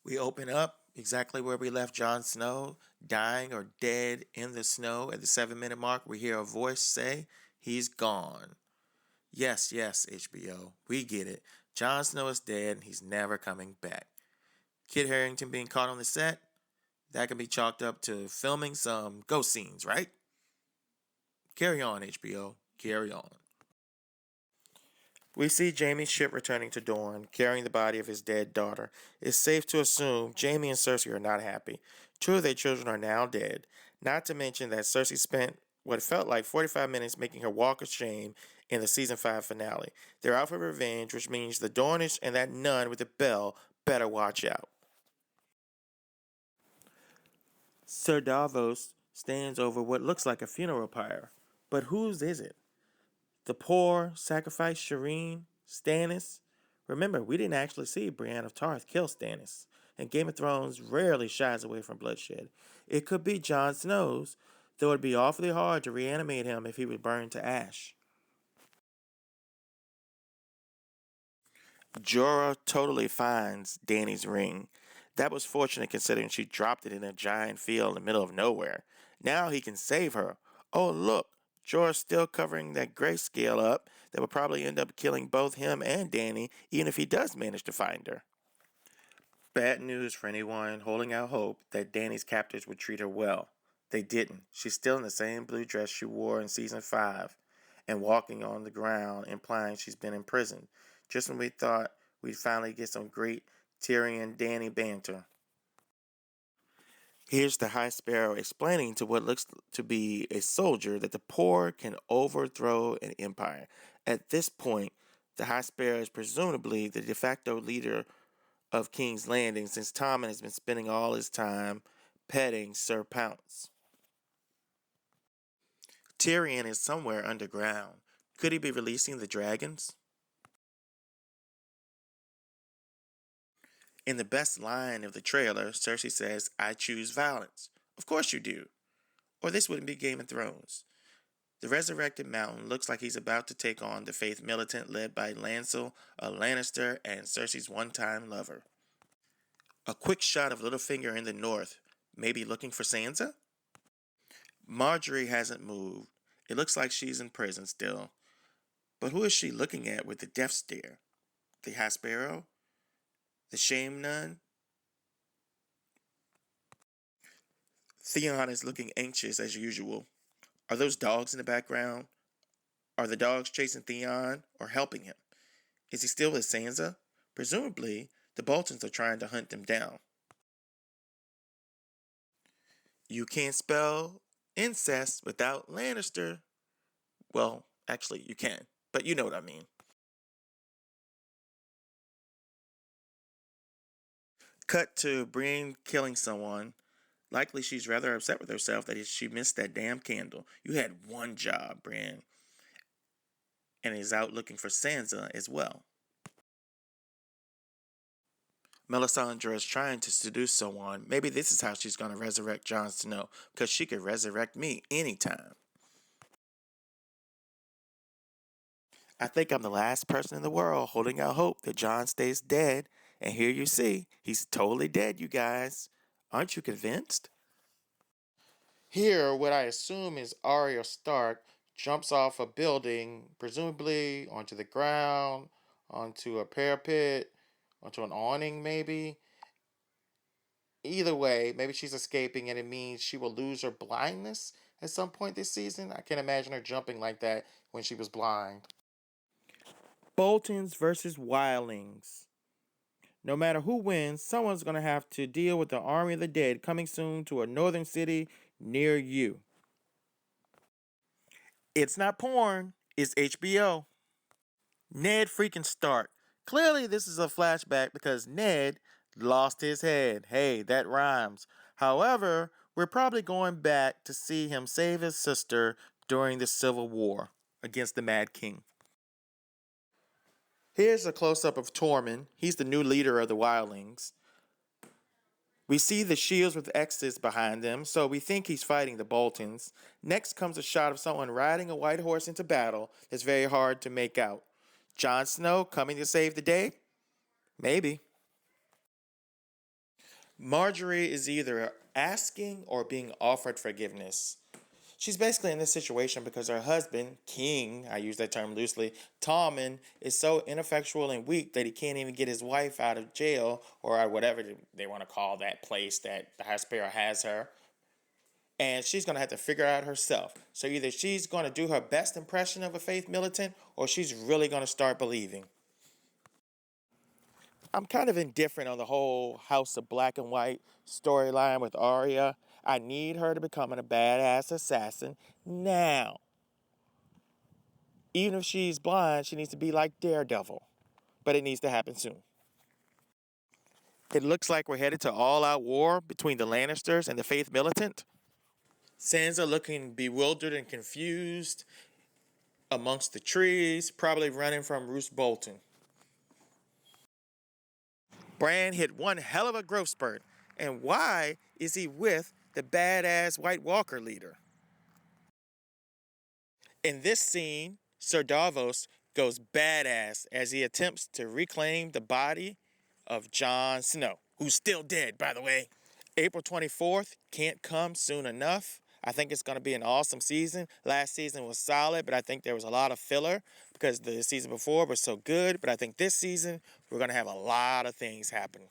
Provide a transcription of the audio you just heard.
We open up exactly where we left Jon Snow, dying or dead in the snow. At the 7 minute mark, we hear a voice say, "He's gone." Yes, yes, HBO. We get it. Jon Snow is dead and he's never coming back. Kit Harington being caught on the set, that can be chalked up to filming some ghost scenes, right? Carry on, HBO. Carry on. We see Jaime's ship returning to Dorne, carrying the body of his dead daughter. It's safe to assume Jaime and Cersei are not happy. Two of their children are now dead. Not to mention that Cersei spent what felt like 45 minutes making her walk of shame in the season 5 finale. They're out for revenge, which means the Dornish and that nun with the bell better watch out. Sir Davos stands over what looks like a funeral pyre. But whose is it? The poor sacrifice Shireen, Stannis. Remember, we didn't actually see Brienne of Tarth kill Stannis, and Game of Thrones rarely shies away from bloodshed. It could be Jon Snow's, though it'd be awfully hard to reanimate him if he was burned to ash. Jorah totally finds Dany's ring. That was fortunate considering she dropped it in a giant field in the middle of nowhere. Now he can save her. Oh, look, Jorah's still covering that grayscale up that will probably end up killing both him and Dany, even if he does manage to find her. Bad news for anyone holding out hope that Dany's captors would treat her well. They didn't. She's still in the same blue dress she wore in season 5 and walking on the ground, implying she's been imprisoned. Just when we thought we'd finally get some great Tyrion Dany banter. Here's the High Sparrow explaining to what looks to be a soldier that the poor can overthrow an empire. At this point, the High Sparrow is presumably the de facto leader of King's Landing since Tommen has been spending all his time petting Sir Pounce. Tyrion is somewhere underground. Could he be releasing the dragons? In the best line of the trailer, Cersei says, "I choose violence." Of course you do. Or this wouldn't be Game of Thrones. The resurrected mountain looks like he's about to take on the faith militant led by Lancel, a Lannister, and Cersei's one-time lover. A quick shot of Littlefinger in the north, maybe looking for Sansa? Marjorie hasn't moved. It looks like she's in prison still. But who is she looking at with the death stare? The High Sparrow? The Shame Nun? Theon is looking anxious as usual. Are those dogs in the background? Are the dogs chasing Theon or helping him? Is he still with Sansa? Presumably, the Boltons are trying to hunt him down. You can't spell incest without Lannister. Well, actually, you can, but you know what I mean. Cut to Brienne killing someone. Likely she's rather upset with herself that she missed that damn candle. You had one job, Brienne. And is out looking for Sansa as well. Melisandre is trying to seduce someone. Maybe this is how she's going to resurrect Jon Snow, because she could resurrect me anytime. I think I'm the last person in the world holding out hope that Jon stays dead, and here you see, he's totally dead, you guys. Aren't you convinced? Here, what I assume is Arya Stark jumps off a building, presumably onto the ground, onto a parapet, onto an awning, maybe. Either way, maybe she's escaping and it means she will lose her blindness at some point this season. I can't imagine her jumping like that when she was blind. Boltons versus Wildlings. No matter who wins, someone's going to have to deal with the army of the dead coming soon to a northern city near you. It's not porn, it's HBO. Ned freaking Stark. Clearly, this is a flashback because Ned lost his head. Hey, that rhymes. However, we're probably going back to see him save his sister during the Civil War against the Mad King. Here's a close up of Tormund. He's the new leader of the Wildlings. We see the shields with X's behind them, so we think he's fighting the Boltons. Next comes a shot of someone riding a white horse into battle that's very hard to make out. Jon Snow coming to save the day? Maybe. Marjorie is either asking or being offered forgiveness. She's basically in this situation because her husband, King, I use that term loosely, Tommen, is so ineffectual and weak that he can't even get his wife out of jail or whatever they want to call that place that the High Sparrow has her. And she's going to have to figure out herself. So either she's going to do her best impression of a faith militant or she's really going to start believing. I'm kind of indifferent on the whole House of Black and White storyline with Arya. I need her to become a badass assassin now. Even if she's blind, she needs to be like Daredevil. But it needs to happen soon. It looks like we're headed to all-out war between the Lannisters and the Faith Militant. Sansa looking bewildered and confused amongst the trees, probably running from Roose Bolton. Bran hit one hell of a growth spurt. And why is he with the badass White Walker leader? In this scene, Sir Davos goes badass as he attempts to reclaim the body of Jon Snow, who's still dead, by the way. April 24th can't come soon enough. I think it's going to be an awesome season. Last season was solid, but I think there was a lot of filler because the season before was so good. But I think this season, we're going to have a lot of things happening.